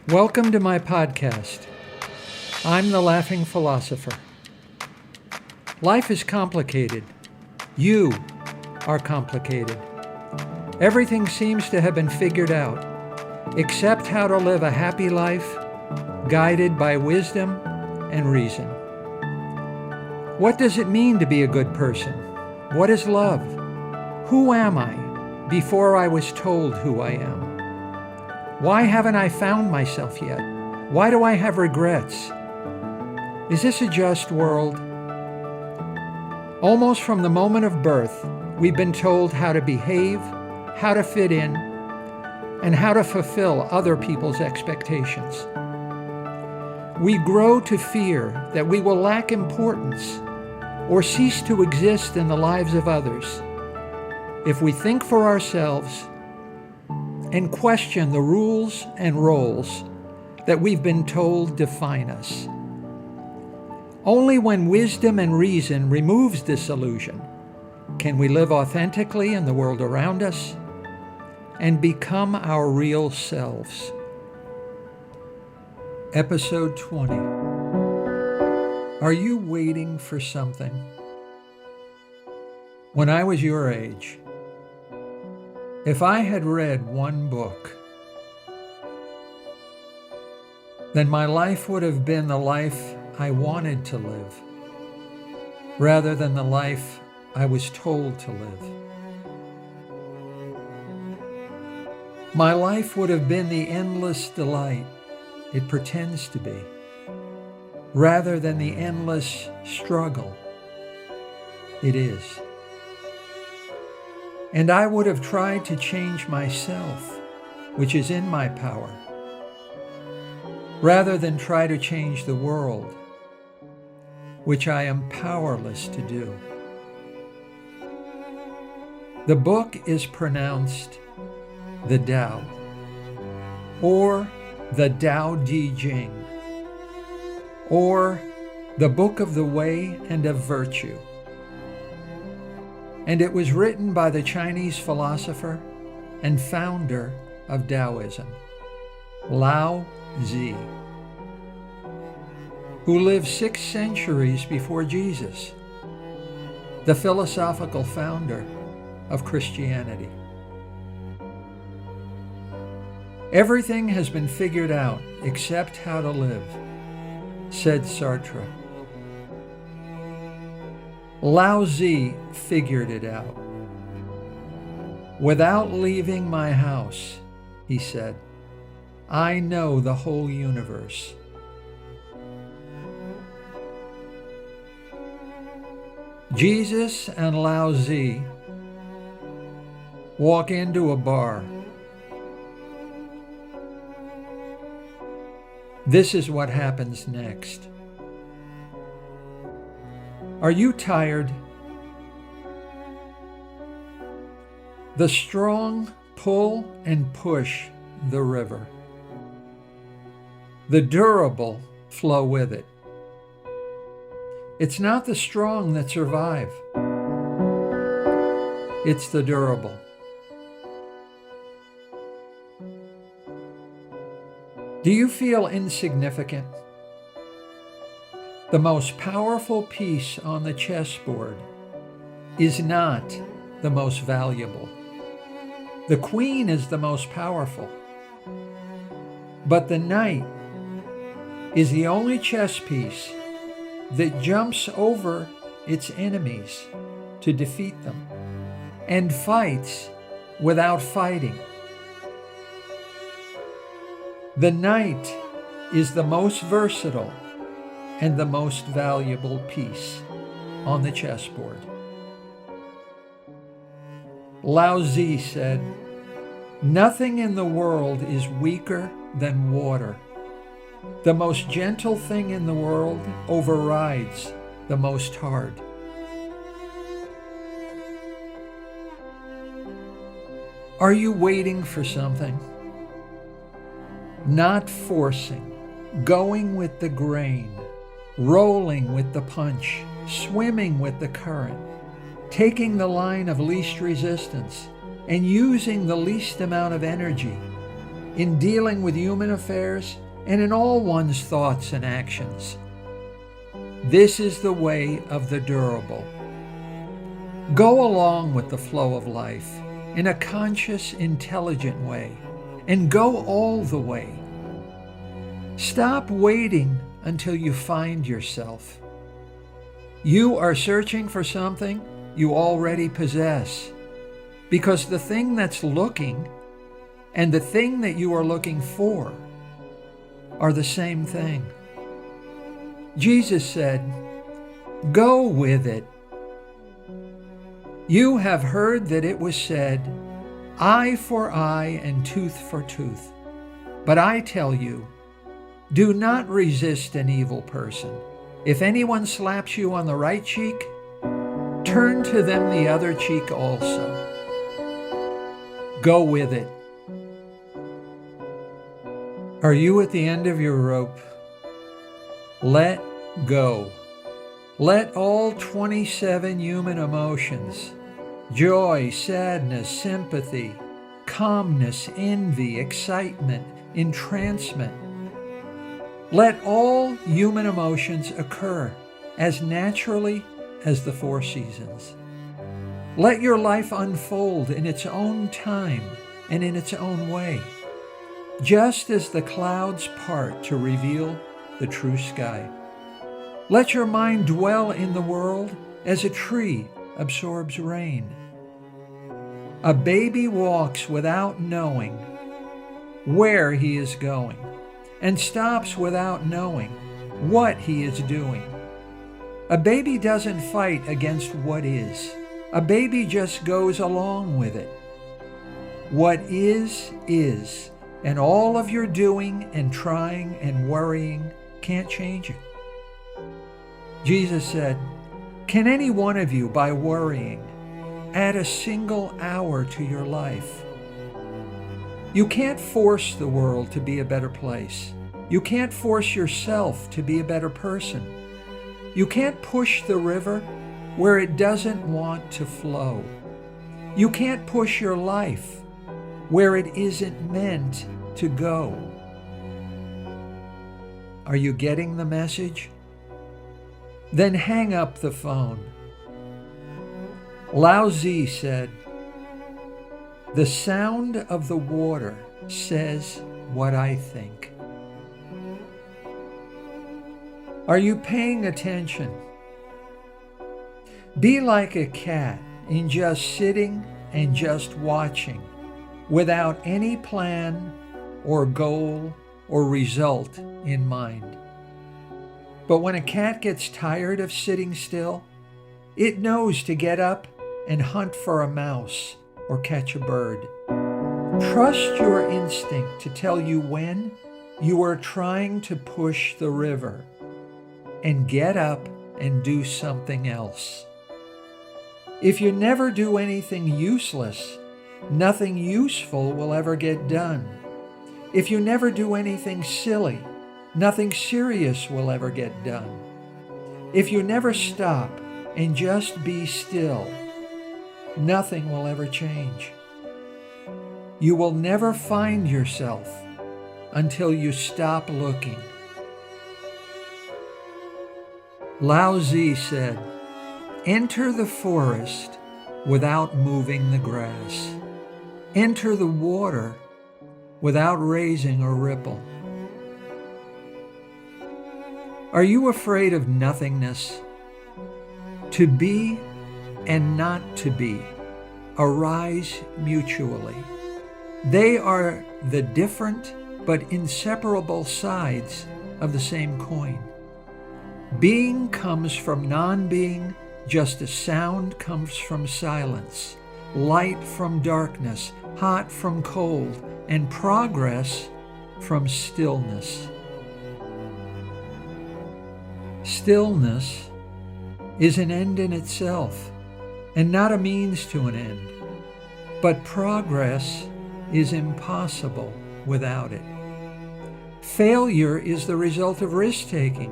Welcome to my podcast. I'm the Laughing Philosopher. Life is complicated. You are complicated. Everything seems to have been figured out, except how to live a happy life, guided by wisdom and reason. What does it mean to be a good person? What is love? Who am I before I was told who I am? Why haven't I found myself yet? Why do I have regrets? Is this a just world? Almost from the moment of birth, we've been told how to behave, how to fit in, and how to fulfill other people's expectations. We grow to fear that we will lack importance or cease to exist in the lives of others if we think for ourselves and question the rules and roles that we've been told define us. Only when wisdom and reason removes this illusion can we live authentically in the world around us and become our real selves. Episode 20. Are you waiting for something? When I was your age, if I had read one book, then my life would have been the life I wanted to live, rather than the life I was told to live. My life would have been the endless delight it pretends to be, rather than the endless struggle it is. And I would have tried to change myself, which is in my power, rather than try to change the world, which I am powerless to do. The book is pronounced the Tao, or the Tao Te Ching, or the Book of the Way and of Virtue. And it was written by the Chinese philosopher and founder of Taoism, Lao-tzu, who lived 6 centuries before Jesus, the philosophical founder of Christianity. Everything has been figured out except how to live, said Sartre. Lao-tzu figured it out. Without leaving my house, he said, I know the whole universe. Jesus and Lao-tzu walk into a bar. This is what happens next. Are you tired? The strong pull and push the river. The durable flow with it. It's not the strong that survive. It's the durable. Do you feel insignificant? The most powerful piece on the chessboard is not the most valuable. The queen is the most powerful. But the knight is the only chess piece that jumps over its enemies to defeat them and fights without fighting. The knight is the most versatile and the most valuable piece on the chessboard. Lao-tzu said, nothing in the world is weaker than water. The most gentle thing in the world overrides the most hard. Are you waiting for something? Not forcing, going with the grain, rolling with the punch, swimming with the current, taking the line of least resistance, and using the least amount of energy in dealing with human affairs, and in all one's thoughts and actions. This is the way of the durable. Go along with the flow of life in a conscious, intelligent way, and go all the way. Stop waiting until you find yourself. You are searching for something you already possess, because the thing that's looking and the thing that you are looking for are the same thing. Jesus said, "Go with it. You have heard that it was said, eye for eye and tooth for tooth. But I tell you, do not resist an evil person. If anyone slaps you on the right cheek, turn to them the other cheek also." Go with it. Are you at the end of your rope? Let go. Let all 27 human emotions, joy, sadness, sympathy, calmness, envy, excitement, entrancement, let all human emotions occur as naturally as the four seasons. Let your life unfold in its own time and in its own way, just as the clouds part to reveal the true sky. Let your mind dwell in the world as a tree absorbs rain. A baby walks without knowing where he is going, and stops without knowing what he is doing. A baby doesn't fight against what is. A baby just goes along with it. What is, and all of your doing and trying and worrying can't change it. Jesus said, "Can any one of you, by worrying, add a single hour to your life?" You can't force the world to be a better place. You can't force yourself to be a better person. You can't push the river where it doesn't want to flow. You can't push your life where it isn't meant to go. Are you getting the message? Then hang up the phone. Lao-tzu said, "The sound of the water says what I think." Are you paying attention? Be like a cat in just sitting and just watching, without any plan or goal or result in mind. But when a cat gets tired of sitting still, it knows to get up and hunt for a mouse or catch a bird. Trust your instinct to tell you when you are trying to push the river, and get up and do something else. If you never do anything useless, nothing useful will ever get done. If you never do anything silly, nothing serious will ever get done. If you never stop and just be still, nothing will ever change. You will never find yourself until you stop looking. Lao-tzu said, "Enter the forest without moving the grass. Enter the water without raising a ripple." Are you afraid of nothingness? To be and not to be arise mutually. They are the different but inseparable sides of the same coin. Being comes from non-being, just as sound comes from silence, light from darkness, hot from cold, and progress from stillness. Stillness is an end in itself, and not a means to an end. But progress is impossible without it. Failure is the result of risk-taking,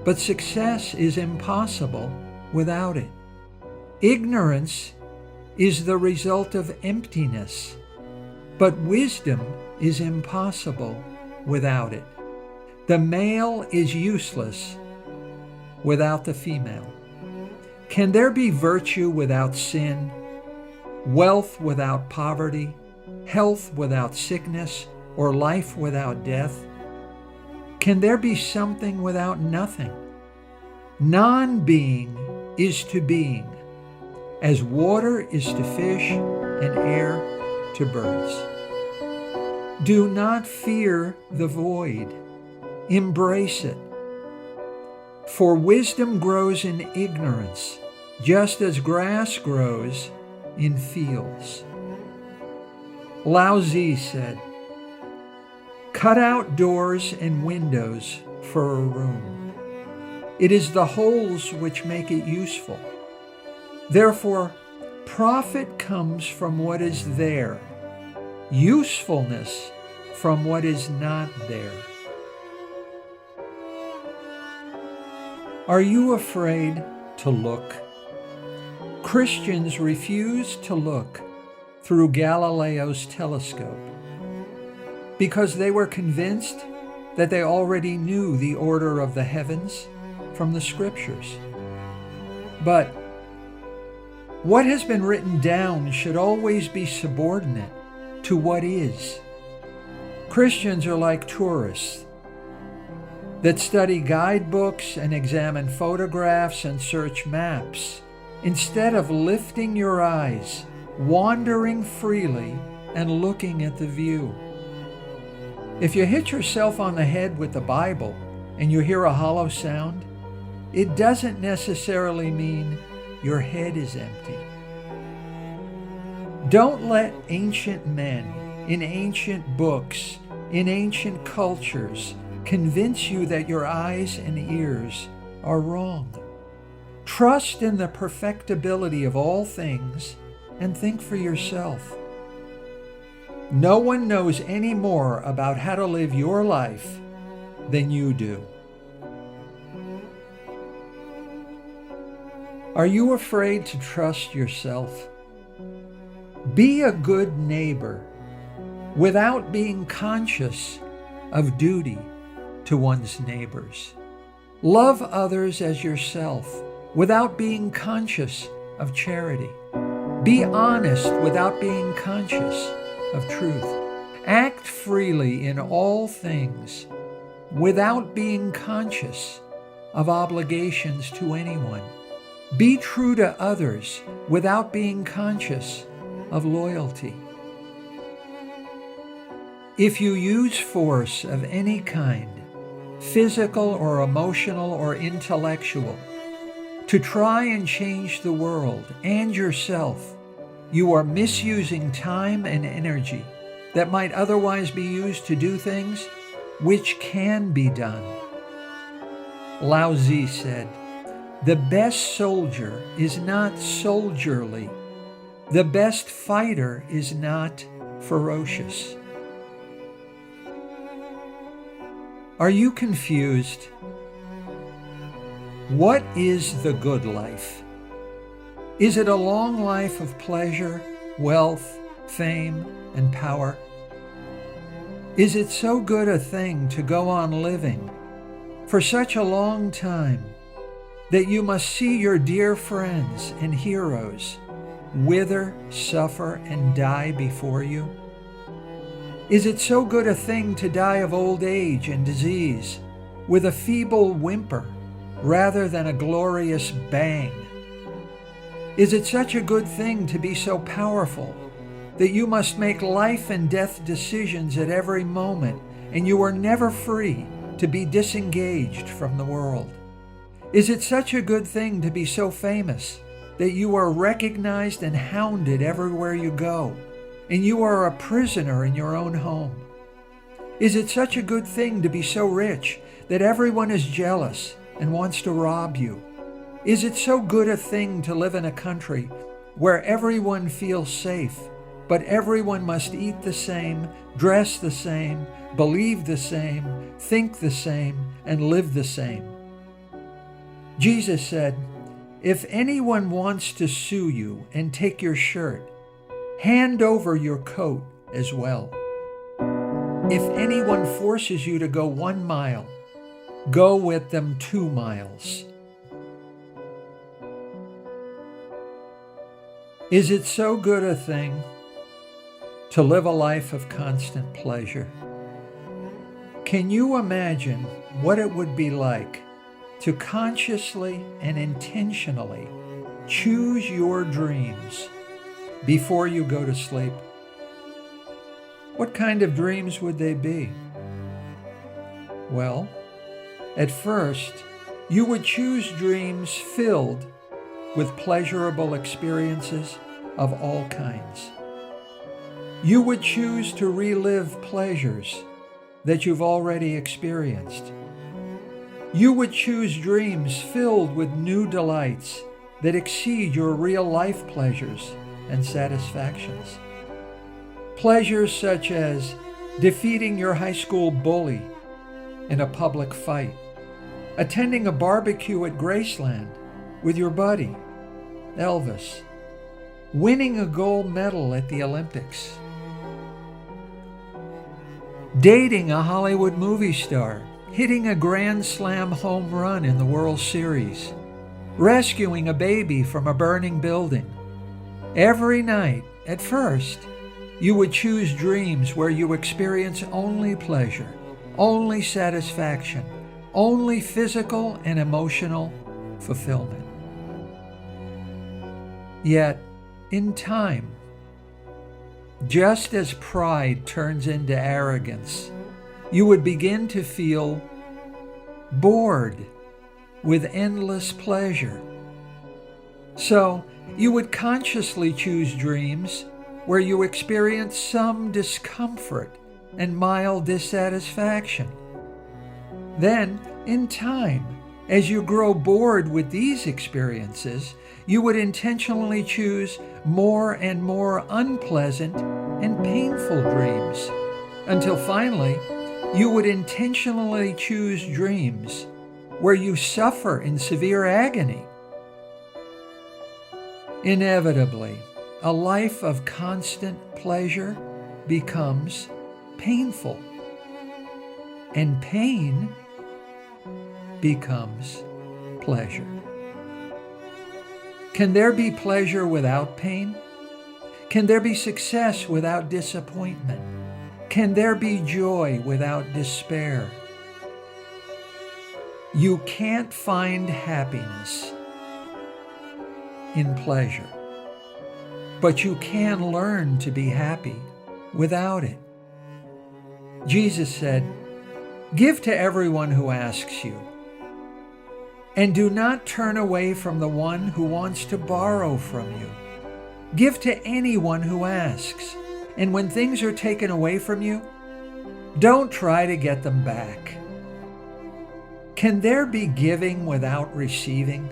but success is impossible without it. Ignorance is the result of emptiness, but wisdom is impossible without it. The male is useless without the female. Can there be virtue without sin, wealth without poverty, health without sickness, or life without death? Can there be something without nothing? Non-being is to being, as water is to fish and air to birds. Do not fear the void. Embrace it. For wisdom grows in ignorance, just as grass grows in fields. Lao-tzu said, "Cut out doors and windows for a room. It is the holes which make it useful. Therefore, profit comes from what is there, usefulness from what is not there." Are you afraid to look? Christians refuse to look through Galileo's telescope because they were convinced that they already knew the order of the heavens from the scriptures. But what has been written down should always be subordinate to what is. Christians are like tourists that study guidebooks and examine photographs and search maps, instead of lifting your eyes, wandering freely, and looking at the view. If you hit yourself on the head with the Bible and you hear a hollow sound, it doesn't necessarily mean your head is empty. Don't let ancient men in ancient books, in ancient cultures, convince you that your eyes and ears are wrong. Trust in the perfectibility of all things and think for yourself. No one knows any more about how to live your life than you do. Are you afraid to trust yourself? Be a good neighbor without being conscious of duty to one's neighbors. Love others as yourself without being conscious of charity. Be honest without being conscious of truth. Act freely in all things without being conscious of obligations to anyone. Be true to others without being conscious of loyalty. If you use force of any kind, physical or emotional or intellectual, to try and change the world and yourself, you are misusing time and energy that might otherwise be used to do things which can be done. Lao-tzu said, "The best soldier is not soldierly. The best fighter is not ferocious." Are you confused? What is the good life? Is it a long life of pleasure, wealth, fame, and power? Is it so good a thing to go on living for such a long time that you must see your dear friends and heroes wither, suffer, and die before you? Is it so good a thing to die of old age and disease with a feeble whimper rather than a glorious bang? Is it such a good thing to be so powerful that you must make life and death decisions at every moment and you are never free to be disengaged from the world? Is it such a good thing to be so famous that you are recognized and hounded everywhere you go, and you are a prisoner in your own home? Is it such a good thing to be so rich that everyone is jealous and wants to rob you? Is it so good a thing to live in a country where everyone feels safe, but everyone must eat the same, dress the same, believe the same, think the same, and live the same? Jesus said, "If anyone wants to sue you and take your shirt, hand over your coat as well." If anyone forces you to go 1 mile, go with them 2 miles. Is it so good a thing to live a life of constant pleasure? Can you imagine what it would be like to consciously and intentionally choose your dreams before you go to sleep? What kind of dreams would they be? Well, at first, you would choose dreams filled with pleasurable experiences of all kinds. You would choose to relive pleasures that you've already experienced. You would choose dreams filled with new delights that exceed your real-life pleasures and satisfactions. Pleasures such as defeating your high school bully in a public fight, attending a barbecue at Graceland with your buddy, Elvis, winning a gold medal at the Olympics, dating a Hollywood movie star, hitting a Grand Slam home run in the World Series, rescuing a baby from a burning building. Every night, at first, you would choose dreams where you experience only pleasure, only satisfaction, only physical and emotional fulfillment. Yet, in time, just as pride turns into arrogance, you would begin to feel bored with endless pleasure. So, you would consciously choose dreams where you experience some discomfort and mild dissatisfaction. Then, in time, as you grow bored with these experiences, you would intentionally choose more and more unpleasant and painful dreams, until finally, you would intentionally choose dreams where you suffer in severe agony. Inevitably, a life of constant pleasure becomes painful, and pain becomes pleasure. Can there be pleasure without pain? Can there be success without disappointment? Can there be joy without despair? You can't find happiness in pleasure, but you can learn to be happy without it. Jesus said, "Give to everyone who asks you, and do not turn away from the one who wants to borrow from you. Give to anyone who asks, and when things are taken away from you, don't try to get them back." Can there be giving without receiving?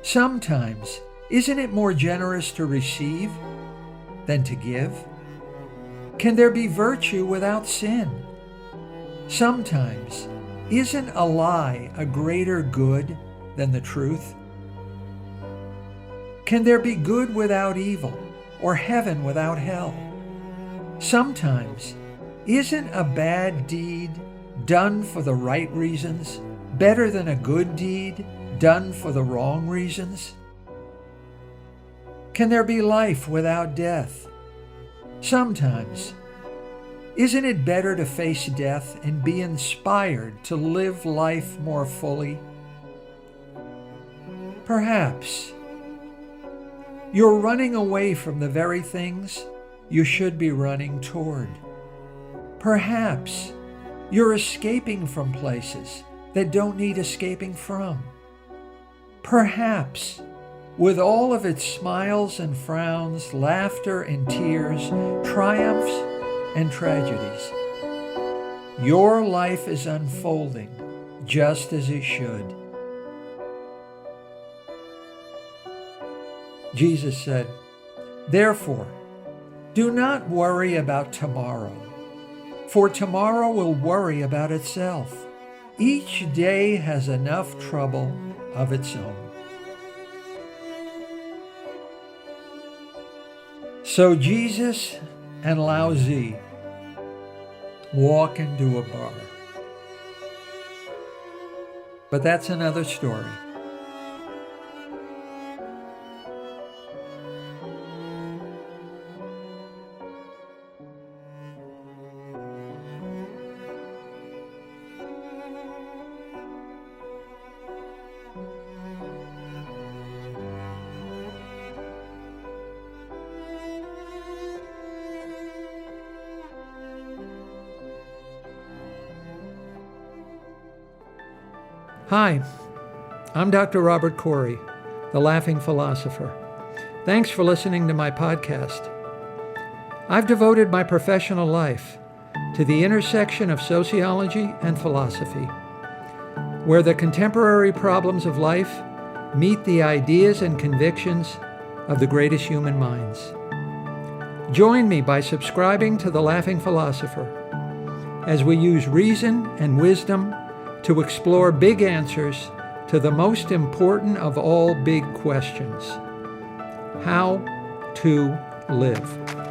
Sometimes, isn't it more generous to receive than to give? Can there be virtue without sin? Sometimes, isn't a lie a greater good than the truth? Can there be good without evil, or heaven without hell? Sometimes, isn't a bad deed done for the right reasons better than a good deed done for the wrong reasons? Can there be life without death? Sometimes, isn't it better to face death and be inspired to live life more fully? Perhaps you're running away from the very things you should be running toward. Perhaps you're escaping from places that don't need escaping from. Perhaps, with all of its smiles and frowns, laughter and tears, triumphs and tragedies, your life is unfolding just as it should. Jesus said, "Therefore, do not worry about tomorrow, for tomorrow will worry about itself. Each day has enough trouble of its own." So Jesus and Lao-tzu walk into a bar. But that's another story. Hi, I'm Dr. Robert Corey, the Laughing Philosopher. Thanks for listening to my podcast. I've devoted my professional life to the intersection of sociology and philosophy, where the contemporary problems of life meet the ideas and convictions of the greatest human minds. Join me by subscribing to the Laughing Philosopher as we use reason and wisdom to explore big answers to the most important of all big questions: how to live.